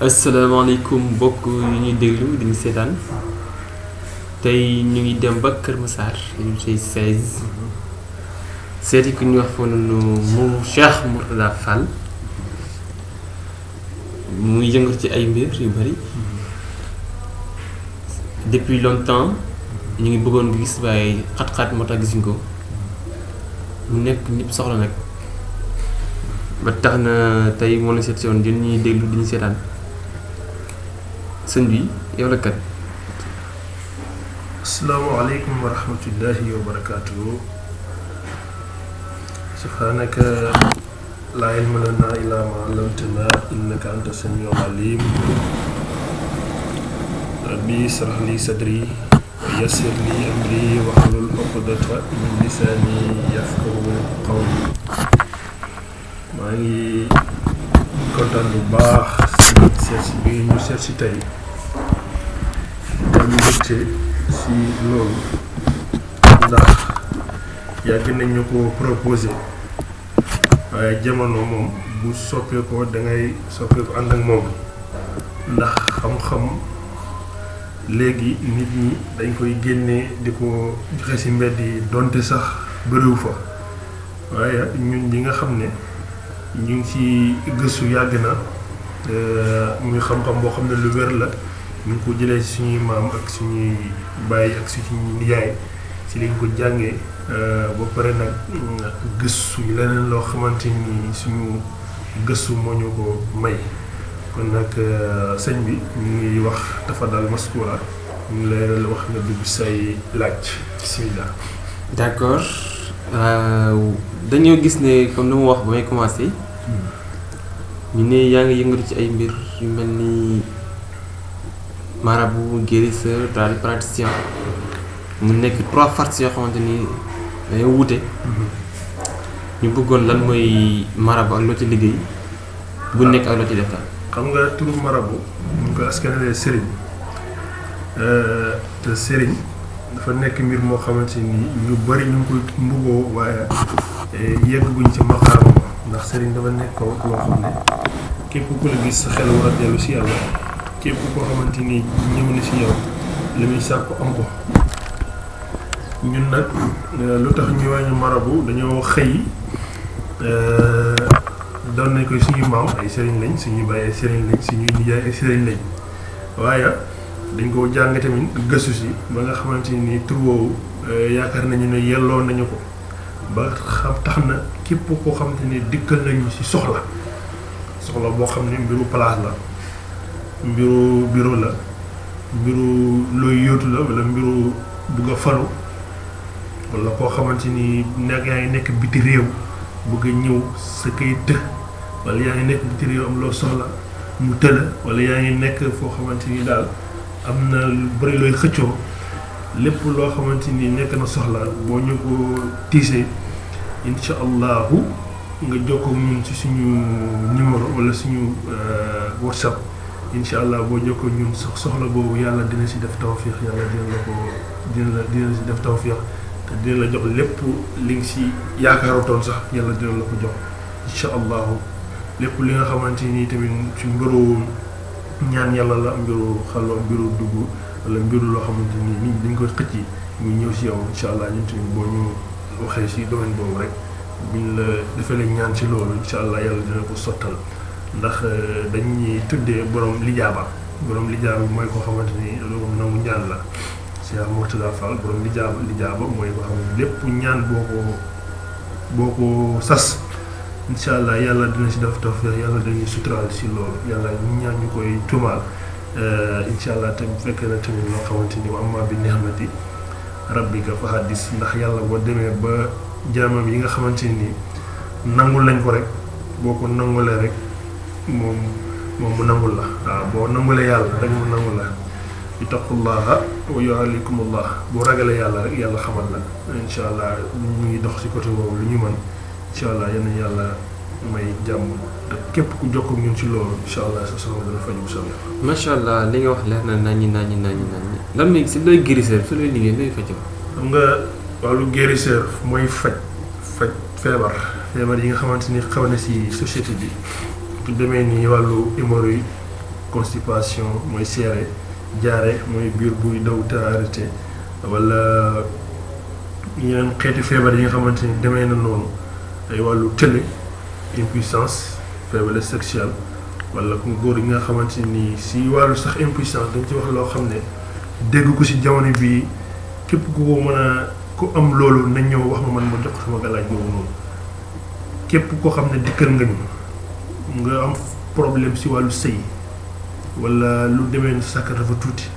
asalaamaaleykum mbokk yu ñuy déglu di ñu seetaan tey ñu ngi dem ba Kër Massar unité 16 seeti ku ñuy wax foofu noonu mu Cheikh Mourtada Fall muy yëngatu ci ay mbir yu bari depuis longtemps ñu ngi bëggoon gis waaye xat-xat moo tax gisuñ ko mu nekk ñëpp soxla nag ba tax na tey moo la seet si woon di ñuy déglu di ñu seetaan sëñ bi yow la kat. asalaamaaleykum wa rahmatullahi wa barakaatuhu. subhaanaka laa ilma lanaa illaa maa allamtanaa innaka anta samiul aliim. rabbi ishrah li sadri wa yassir li amri wahlul uqdatan min lisaani yafqahu qawli. maa ngi kontaan bu baax seet si bi ñu seet si tey am mbégte si loolu ndax yàgg nañu ko proposé waaye jamono moom bu soppeekoo dangay soppeeku ànd ak moom ndax xam-xam léegi nit ñi dañ koy génnee di ko joxe si mbedd yi donte sax bëriwu fa waaye ñun ñi nga xam ne ñu ngi ci gëstu yàgg na muy xam-xam boo xam ne lu wér la ñu ngi ko jëlee ci suñuy maam ak suñuy baay ak suñuy nijaay ci liñ ko jàngee ba pare nag gëstu leneen loo xamante ni suñu gëstu moo ñu ko may kon nag sëñ bi ñu ngi wax dafa daal maskura ñu ngi lay wax nga dugg say laaj bismillah. d'accord dañoo gis ne comme ni mu wax ba may commencé ñu ne yaa ngi yëngatu ci ay mbir yu mel ni marabout guérisseur tradipraticien mu nekk 3 parties yoo xamante ni dañoo wuute ñu bëggoon lan mooy marabout ak loo ci liggéey bu nekk ak loo ci def daal. xam nga turu marabout ñu ngi ko askanalee sëriñ te sëriñ dafa nekk mbir moo xamante ni ñu bari ñu ngi koy mbugoo waaye yegguñ ci maqaama ndax sëriñ dafa nekk ko loo xam ne képp ku la gis sa xel war a dellu si yàlla képp koo xamante ni ñëw na si yow li muy sàkku am ko ñun nag lu tax ñu wàññi marabu dañoo xëy doon nañ koy suñu maam ay sëriñ lañ suñuy baay ay sëriñ lañ suñuy nijaay ay sëriñ lañ waaye dañ koo jàng tamit gëstu si ba nga xamante ni tur woowu yaakaar nañu ne yelloo nañu ko ba xam tax na képp koo xamante ni dikkal nañu si soxla boo xam ne mbiru place la mbiru bureau la mbiru looy yóotu la wala mbiru bugg a falu wala koo xamante ni nekk yaa ngi nekk biti réew bëgg a ñëw sa kay të wala yaa ngi nekk biti réew am loo soxla mu tëla wala yaa ngi nekk foo xamante ni daal am na lu bari looy xëccoo lépp loo xamante ni nekk na soxla boo ñu ko tiisee incha allahu nga jokkoo ñun ci suñu numéro wala suñu whatsapp incha allah boo jokkoo ñun soxla boobu yàlla dina si def tawfiix yàlla dina si def tawfiix te dina la jox lépp li nga si yaakaarutoon sax yàlla dina la ko jox incha allahu lépp li nga xamante ni tamit ci mbiru ñaan yàlla la mbiru xaloo mbiru dugg wala mbiru loo xamante ni nit ñi dañ koy xëcc ñu ñëw si yow incha allah ñun tamit boo ñu waxee si domaine boobu rek buñ la defee la ñaan si loolu incha allah yàlla dina ko sottal ndax dañuy tuddee borom lijaaba mooy koo xamante ni loolu nangu ñaan la Cheikh Mourtada Fall borom lijaaba mooy koo xam ne lépp ñaan boo ko sas incha allah yàlla dina si def tawfiq yàlla dañuy suturaal si loolu yàlla ñu ñaan ñu koy tuumaal incha allah te bu fekkee na tamit loo xamante ni wa amma bi ni'mati rabbika fa haddis ndax yàlla boo demee ba jaamam yi nga xamante ni nangul lañ ko rek boo ko nangulee rek moom mu nangul la waaw boo nangulee yàlla rek mu nangul la ittaqullaha wa yuallikumullah boo ragalee yàlla rek yàlla xamal la incha allah ñu ngi dox si côté boobu lu ñu mën incha allah yal na yàlla may jàmm te képp ku jokkoo ñun ci loolu incha allah sa soxla dana faju bu soobee. macha allah li nga wax leer na naññi lan mooy si looy guérisseur su looy liggéey looy faj. xam nga wàllu guérisseur mooy faj feebar yi nga xamante ni xaw na si société bi. lu demee ni wàllu hémorroïde constipation mooy seere jaare mooy biir buy daw te arrêté wala yeneen xeeti feebar yi nga xamante ni demee na noonu ay wàllu télé impuissance faiblesse sexuelle wala ku góor yi nga xamante ni si wàllu sax impuissance dañ ci wax loo xam ne dégg ko si jamono bii képp ku ko mën a ku am loolu nañ ñëw wax ma man ma jox sama galaaj boobu noonu képp koo xam ne dikkal nga ñu nga am problème si wàllu sëy wala lu demee ni sàkk dafa tuuti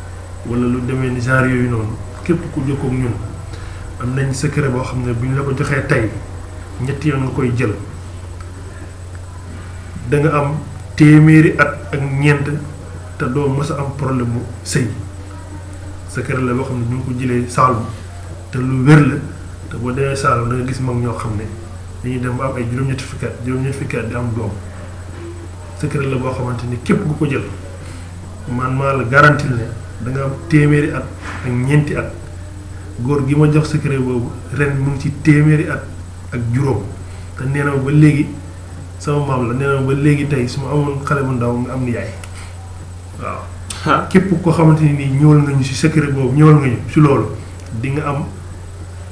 wala lu demee ni genre yooyu noonu képp ku jokkoo ak ñun am nañ secret boo xam ne bu ñu la ko joxee tey ñetti yoon nga koy jël da nga am téeméeri at ak ñeent te doo mës a am problème mu sëy secret la boo xam ne ñu ngi ko jëlee Saalum te lu wér la te boo demee Saalum da nga gis mag ñoo xam ne dañuy dem ba am ay juróom-ñetti fukki at di am doom secret la boo xamante ni képp ku ko jël man maa la garantil ne da nga am téeméeri at ak ñeenti at góor gi ma jox secret boobu ren mu ngi ci téeméeri at ak juróom te nee na ma ba léegi sama maam la nee na ma ba léegi tey su ma amoon xale bu ndaw nga am ni yaay waaw. képp koo xamante ni nii ñëwal nga ñu si secret boobu ñëwal nga ñu si loolu di nga am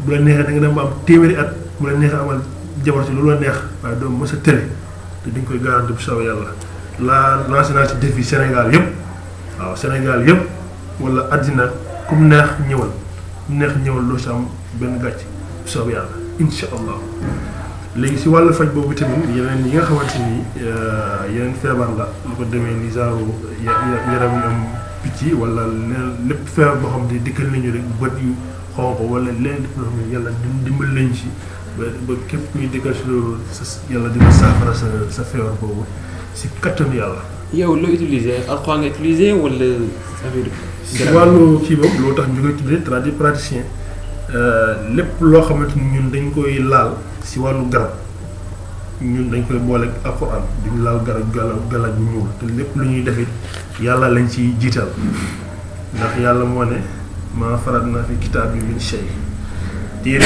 bu la neexee da nga dem ba am téeméeri at bu la neexee amal jabar ci lu la neex waaye doo mës a tële te di nga koy garanti bu soobee yàlla lancé naa ci défi Sénégal yëpp waaw Sénégal yëpp wala àddina ku mu neex ñëwal ku mu neex ñëwal loo si am benn gàcc bu soobee yàlla incha allah. léegi si wàllu faj boobu tamit yeneen yi nga xamante ni yeneen feebar la lu ko demee ni genre yaram yu am picc wala lépp feebar boo xam ne dikkal nañu rek bët yu xonq wala leen lépp loo xam ne yàlla dimbal nañu si ba képp kuy dikkal si loolu yàlla dina saafara sa feebar boobu si kattanu yàlla. yow loo utiliser alxuraan nga utiliser wala affaire si wàllu kii boobu loolu tax ñu koy tuddee tradipraticien lépp loo xamante ni ñun dañ koy laal si wàllu garab ñun dañ koy boole ak alxuraan duñu laal galaaj bu ñuul te lépp lu ñuy defit yàlla lañ ci jiital ndax yàlla moo ne maa farat naa fi kitaab yi min shay téere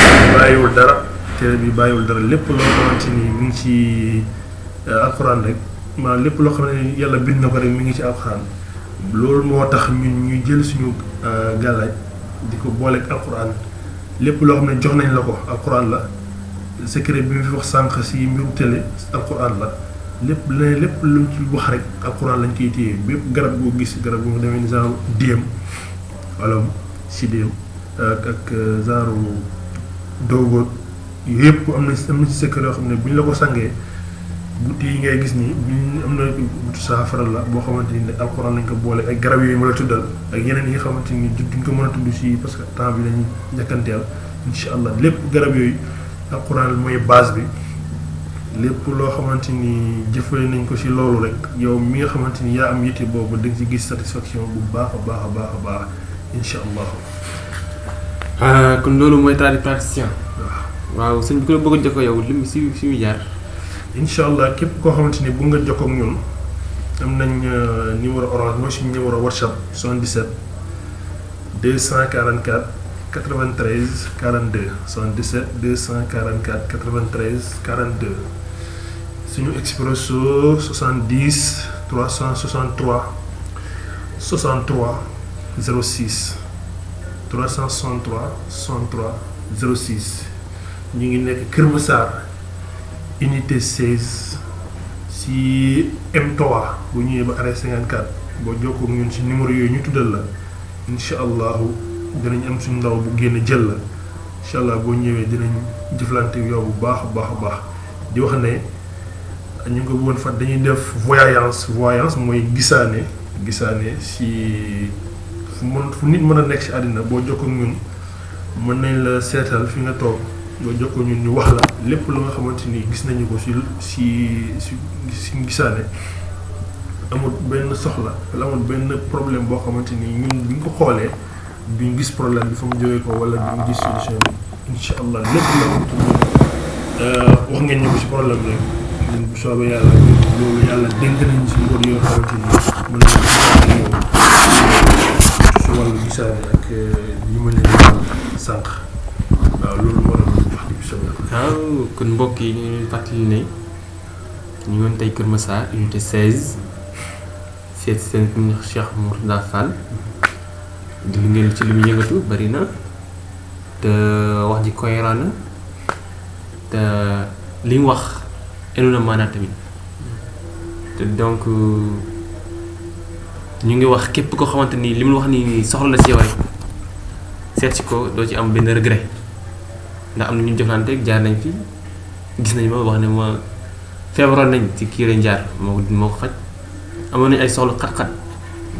bi bàyyiwul dara lépp loo xamante ni mi ngi ci alxuraan rek maanaam lépp loo xam ne yàlla bind na ko rek mi ngi ci alxuraan loolu moo tax ñun ñuy jël suñu galaaj di ko boole ak alxuraan lépp loo xam ne jox nañ la ko alxuraan la secret bi mu fi wax sànq si mbiru télé alxuraan la lépp luñ ci wax rek alxuraan lañ koy téye bépp garab boo gis garab bu nga demee ni genre déem wala si déem ak genre doogoot yëpp am na ci secret yoo xam ne bu ñu la ko sangee guddi yi ngay gis nii buñ am na saafara la boo xamante ni alxuraan lañ ko boole ay garab yooyu ma la tuddal ak yeneen yi nga xamante ni duñ ko mën a tudd si parce que temps bi lañuy njëkkanteel incha allah lépp garab yooyu alxuraan mooy base bi lépp loo xamante ni jëfale nañ ko si loolu rek yow mi nga xamante ni yaa am yitte boobu da nga ci gis satisfaction bu baax a baax incha allah. kon loolu mooy tradipraticien. waaw sëñ bi ku la bëgg a jokkoo yow lim si muy jaar. incha allah képp koo xamante ni bu nga jokkoo ak ñun am nañ numéro orange mooy suñu numéro WhatsApp 77 244 93 42 77 244 93 42 suñu expresso 70 363 63 06 363 63 06 ñu ngi nekk Kër Massar unité 16 si M3 bu ñëwee ba arrêt 54 boo jokkoo ak ñun si numéro yooyu ñu tuddal la incha allahu dinañ am suñu ndaw bu génn jël la incha allah boo ñëwee dinañ jëflante yow bu baax a baax di wax ne ñu ngi ko bëggoon fat dañuy def voyance mooy gisaane si fu nit mën a nekk si àddina boo jokkoo ak ñun mën nañ la seetal fi nga toog boo jokkoo ñun ñu wax la lépp lu nga xamante ni gis nañu ko si gisaane amul benn soxla wala amul benn problème boo xamante ni ñun bi ñu ko xoolee duñ gis problème bi fa mu jógee ko wala duñ gis solution bi incha allah lépp la wax ngeen ñu ko si problème rek ñun bu soobee yàlla loolu yàlla dénk nañu si mbir yoo xamante ni mën nañu yow si wàllu gisaane ak li ma leen sànq waaw loolu moo doon wax di bu soobee yàlla. waaw kon mbokk yi ñu fàttali ne ñu woon tey Kër Massar unité 16 seet seen Cheikh Mourtada Fall di ngeen ci li mu yëngatu bari na te wax ji cohérent na te li mu wax enu na maanaam tamit te donc ñu ngi wax képp koo xamante ni li mu wax ni soxla la si yow rek seet si ko doo ci am benn regret ndax am na ñu jëflante jaar nañ fi gis nañ ma wax ne ma feebaroon nañ ci kii lañ jaar moo ko faj amoon nañ ay soxla xat-xat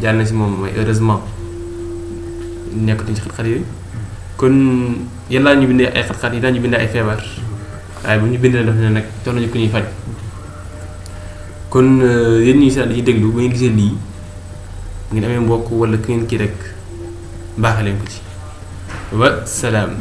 jaar nañ si moom mooy heureusement nekkatuñ ci xat-xat yooyu kon yàlla ñu bindee ay xat-xat yi daañu bindee ay feebar waaye bu ñu bindee daf ne nag jox nañu ku ñuy faj kon yéen ñi sax dañuy déglu ba ngeen gisee lii ngeen amee mbokk wala ki ngeen kii rek baaxaleen ko ci wa salaam